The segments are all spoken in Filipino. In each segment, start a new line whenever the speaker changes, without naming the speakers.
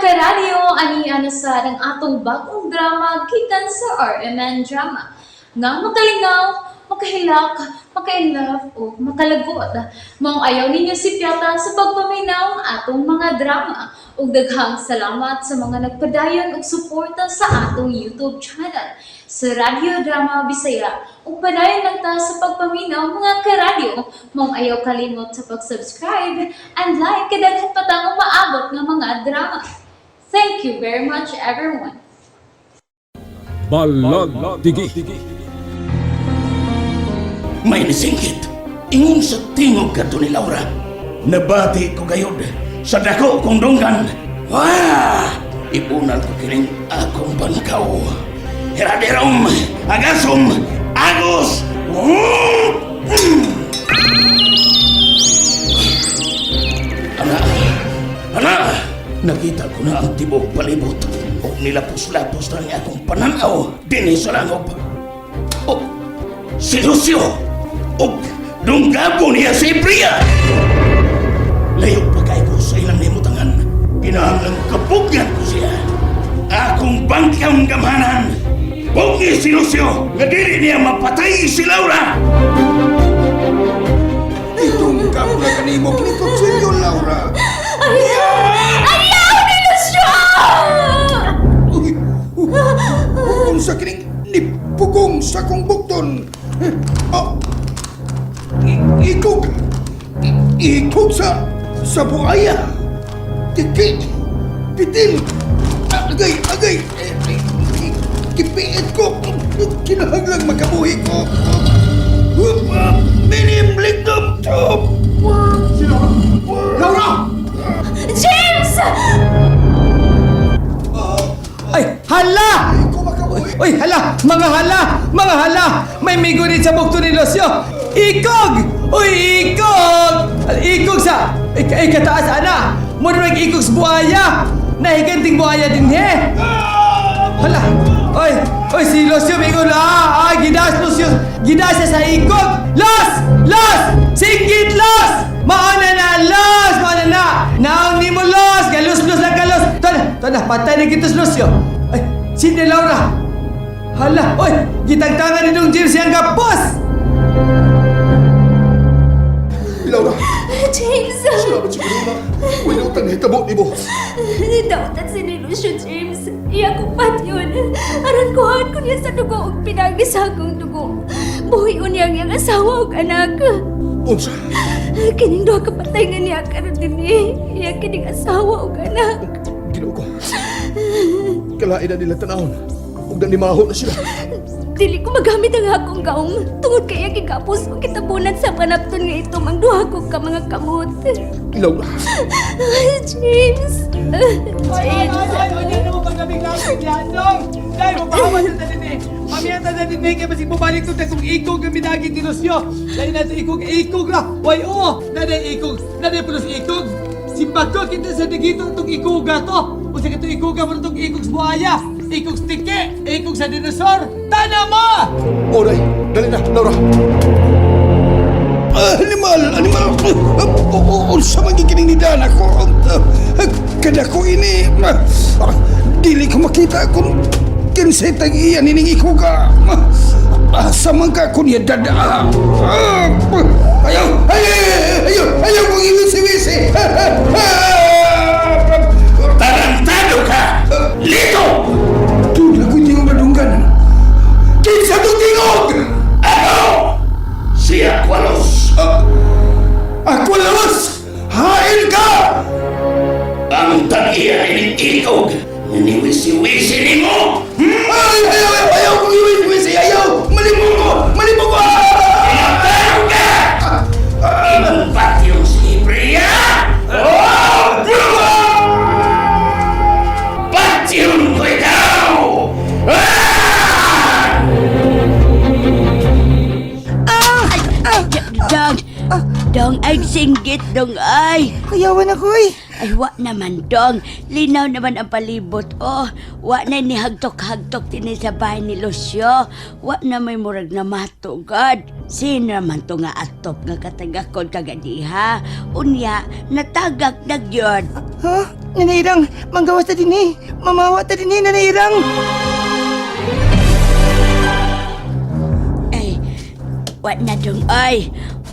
karadyo, ani sa ng atong bagong drama gikan sa RMN Drama. Nga makalingaw, makahilak, maka-inlove, o makalagot. Maong ayaw ninyo si Piata sa pagpaminaw ang atong mga drama. Ug daghang salamat sa mga nagpadayon ug suporta sa atong YouTube channel sa Radio Drama Bisaya. Ug padayon lang ta sa pagpaminaw mga karadyo. Maong ayaw kalimot sa pag-subscribe and like kadaghan pa tang maabot nga mga drama. Thank you very much everyone.
Balag Digi.
May nisingkit, ingon sa tingog ka ni Laura. Nabati ko gayod sa dako kong dunggan. Wah! Ipunal ko kining akong bangkaw. Heraderom, agasom, agos! Ana! Nakita ko na ang tibok palibot. O nilapos-lapos na niya akong pananaw din sa langop. O, si Lucio! O, dunggapo niya si Priya! Layo pa kayo ko sa ilang limutangan. Pinahanglang kapugyan ko siya. Akong bangkang gamanan. Pugi si Lucio! Nga dili niya mapatay si Laura!
Itong kapla kanimo kinikot sa inyo, Laura.
Ayaw ni Lucio!
Unsa kining nipugong sa kong bukton. Ikog sa buaya. Tiki, pitil. Agay. Kipiit ko. Kinahanglang makabuhi ko. Minim ligdom top. Laura!
James!
Ay, hala!
Ko makabuhi.
Uy, hala! Mga hala! May migunit sa bukto ni Lucio! Ikog! Uy, ikog! Ikog sa... Ikataas, ana! Muna ikog sa buhaya! Nahiganting buhaya din, he! Hala! Uy, si Lucio, mingon na! Gidas, Lucio! Gidas siya sa ikog! Los! Singgit, los! Mauna na! Naong ni mo, los! Galus lang galos! Tana, patay na kitos, Lucio! Ay, sindi Laura! Hala! Uy! Gitagtangan ni Dong James yang kapos!
Laura,
James!
salamat sa kanina. Wala utang na hitabo ni mo.
Dautan si ni Lucio, James. Iya ko patyon. Aron kuhan ko niya sa dugo ug pinagi sa akong dugo. Buhion niya ang asawa ug anak.
Unsa?
Kining duha ka patay nga niya karon dinhi. Iya kining asawa ug anak.
Ginoo ko. Kalain na nila tanahon. Huwag na nimaho na sila.
Dili ko magamit ang akong gaong. Tungod kaya gigapos ko kitabunan sa panapton nga ito mang duha ko ka mga kamot.
Laura,
James!
Ay, hindi mo pagkabing lang yan, dong! Dahil mapahawas na din eh! Mamiyata na din eh, kaya masing bumalik ito kung ikog ang minagin ni Lucio! Dahil natin ikog na! Way, oo! Naday pulos ikog! Simbag ko kita sa digito itong ikoga to! O sa itong ikoga mo itong ikog sa buhaya! Ikog sa tike! Ikog sa dinosaur! Tana mo!
oray, dali na, Laura. Animal! Unsa man gikining nidan ako? Kada ko ini, dili ko makita kung kinsay tag iyan ining ikuga. Asa man ka kun ya dada. Ayaw kong iwisi-wisi.
Tarantado ka! Lito!
Tula ko hindi ko madunggan. Kinsa itong tingog!
Ano? Si Aqualos!
Ako lawas! Hain ka!
Ang tag-iya ining ikog! Naniwisi-wisi ni mo!
Ayaw kong iwisi-wisi! Ayaw! Malibog ko!
Pinataro ka! Ibang patyong si Priya! Patyong ko ikaw!
Dong ay singgit dong ay.
Kayawan ako eh.
Ay, wa naman dong. Linaw naman ang palibot. Oh, wa na ni hagtok-hagtok din sa bahay ni Lucio. Wa na may murag na matugad. Sino naman to nga atop nga katagakon kagadiha? Unya, natagak nagyod.
Ha? Nanairang, manggawas ta din eh. Mamawa ta din eh, nanairang.
Ay, wa na dong ay.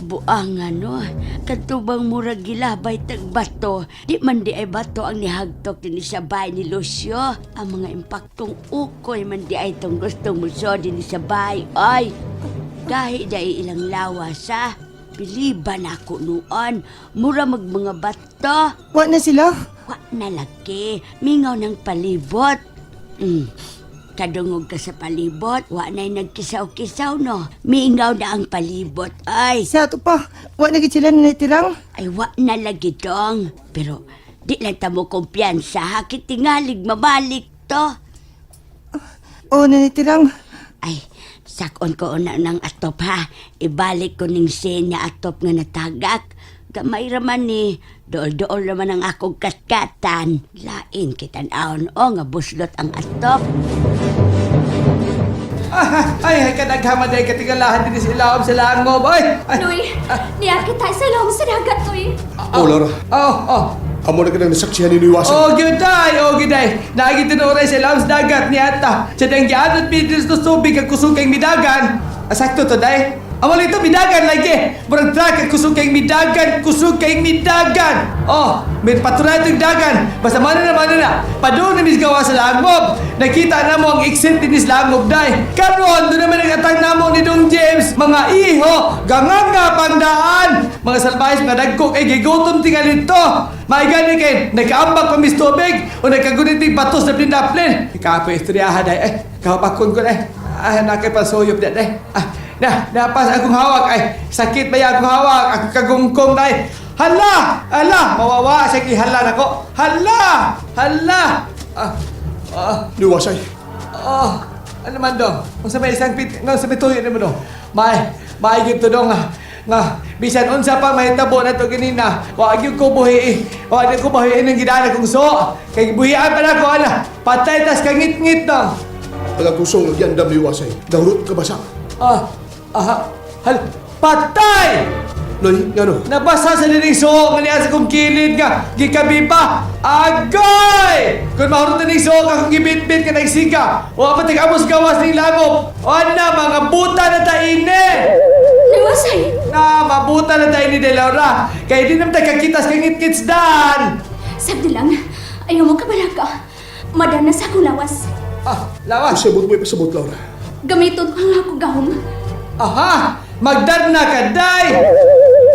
Buang ano, katubang murag gilabay tag bato. Di man di ay bato ang nihagtok din sa bahay ni Lucio. Ang mga impaktong ukoy man di ay tong gustong muso din sa bahay. Ay, dahil dahil ilang lawas ha. Biliban ako noon. Mura mag mga bato.
Wa na sila?
Wa na laki. Mingaw ng palibot. Kadungog ka sa palibot. Wa na'y nagkisaw-kisaw no. Mingaw na ang palibot. Ay,
Sa ato pa, wa na gid sila nanitirang.
ay wa na lagi dong. Pero di lang ta mo kumpiyansa ha. Kitingalig mabalik to.
O nanitirang.
Ay, sakon ko na ng atop ha. Ibalik ko ning senya atop nga natagak. Gamay raman ni. Dool-dool naman ang akong kaskatan. Lain kitan-aon o nga buslot ang atop.
Ay, kadaghaman dahil katigalahan din sa ilawom sa langob. Ay!
Noy, niyakit tayo sa loob sa dagat, Noy.
Oh, Laura.
Oh.
Amo na ka nang nasaksihan ni Iwasan.
Oh, giday. Nagitinuray sa ilawom sa dagat niya ata. Sa dang giadot pitis to tubig ang kusukang midagan. Asakto to, day. Amo ito midagan lagi. Murag track ang kusukang midagan. Oh, may patunay itong dagan. Basta mana na. Padung na misgawa sa langob. Nakita na mo ang exit din sa langob, day. Karon, doon naman nag-atang na mo ni Dong James. Mga iho, gangang nga pandaan. Mga salbahis, mga dagkok, gigutom tingal ito. Maigani kayo, nagkaambak pa mis tubig. O nagkagunit ng batos na plindaplin. Ikapo istoryahan, day. Ay, kapakon ko, day. Nakay pasuyop, day. Napas akong hawak. Ay, sakit ba yung akong hawak? Ako kagungkong, day. Hala! Mawawa siya kihala nako. Hala!
Iwasay.
Ano man dong? Kung sa may isang sa may tuyo naman dong. May gito dong nga bisan unsa pa may tabo na to ganina. Wa gyud ko buhi. Wa gyud ko buhi ning gidana kong so. Kay buhian pa na ko ana. Patay tas kangit-ngit dong.
Ang kusong nagyandam ni Iwasay. Dahurot ka basa.
Patay!
Noy, ngano?
Nabasa sa lining suho nga niya sa kong kilid nga gikabi pa. Agoy! Kung mahurot na ning suho ka kung gibit-bit ka nagsiga. O apa tig-amos gawas ning langob. O na mga buta na taine.
Liwasay!
Na mabuta na tayo ni De Laura. Kaya di naman tayo kakitas kang ngit-ngits dan.
Sagdi lang, ayaw mo kabalaga. Madana sa akong lawas.
Lawas.
Pasabot mo ipasabot, Laura.
Gamiton ko ang akong gahom.
Aha! Magdarna ka, day!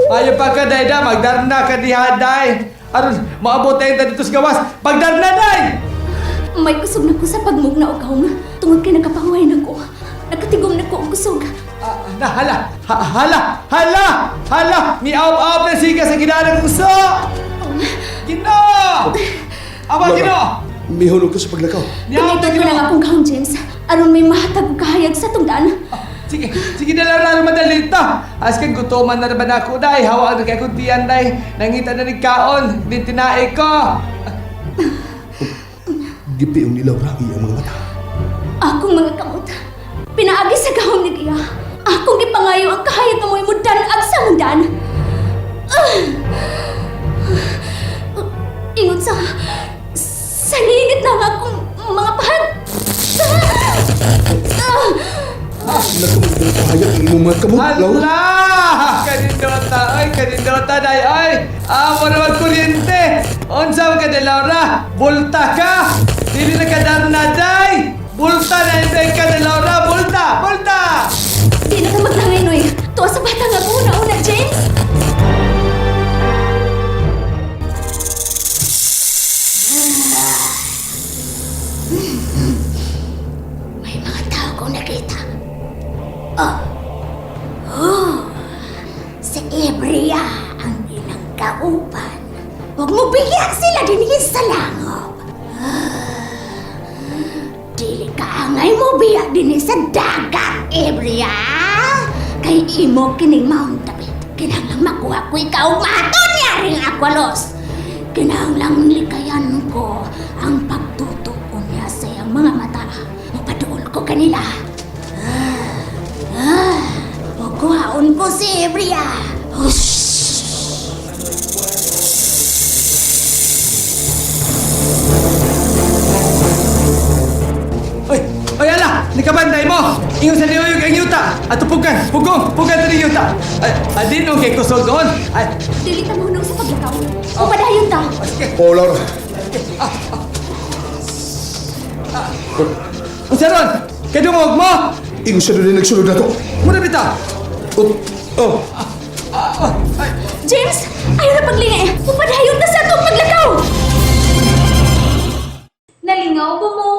Ayaw pa ka, day, da. Magdarna ka diha, day. Aron, maabot tayo dito sa gawas. Magdarna, day!
May kusog na ko sa pagmugna o gahom. Tungod kay nakapahuay na ko. Nakatigom na ko ang kusog.
Hala! Miaw-aw na siga sa ginanang gusto! Gino! Aba, Gino!
May hulog ka sa paglakaw.
Gamiton ko lang akong gahom, James. Aron may mahatag o kahayag sa tungdan.
Sige na lang madali ito. Askan gutuman na naman ako, day. Hawaan na kaya kong tiyan, day. Nangita na ni Kaon. Di tinae ko.
Gipi ang ni Laura iyang mga mata.
Akong mga kamot. Pinaagi sa gahom ni Gia. Akong gipangayo ang kahayag na mo'y mudan at sa mundan. Ingon sa ningit na nga akong mga pahan.
Nagkamagdala ka hayat ang imong mga kamot, Laura.
Hala! Kanindota, day. Ay! Amo naman kuryente. Unsa ka, De Laura? Bulta ka? Dili na ka darna, day. Bulta na hindi ka, De Laura. Bulta!
Di na ka maglangay, Noy. Tuwa sa bata nga ko una, James.
May mga tao kong nakita. Si Ibria ang ilang kaupan. Huwag mo bigyan sila din sa langob. Dili ka angay mo biya din sa dagat, Ibria. Kay imo kining Mount David. Kinahanglang makuha ko ikaw maton niya ring akwalos.
Kinahanglang likayan ko ang pagtutuon niya sa iyang mga mata. Mapaduol ko kanila. Kuhaon ko si Bria. Hush!
Oy, ala! Nikabanday mo! Ingon sa niyoyog ang yuta! At pugan! Pugan sa yuta! Adin nung kay kusog doon! Ay,
Dili ta mahunong sa paglakaw. Upadayon ta.
sige!
Oh, Laura.
Ang saron! Kadungog mo!
Ingo siya doon nagsulod na to.
Muna bita!
Oh,
James, ayaw na paglingi. Upadayon ta sa atong paglakaw.
Nalingaw ba mo?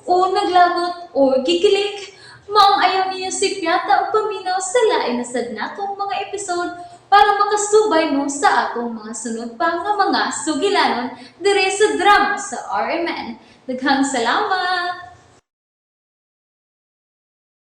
O naglagot? O gigilik? Maong ayaw niya si Piata o paminaw sa lain na sad natong mga episode para makasubay mo sa atong mga sunod pa nga mga sugilanon dire sa drama sa RMN. Daghang salamat!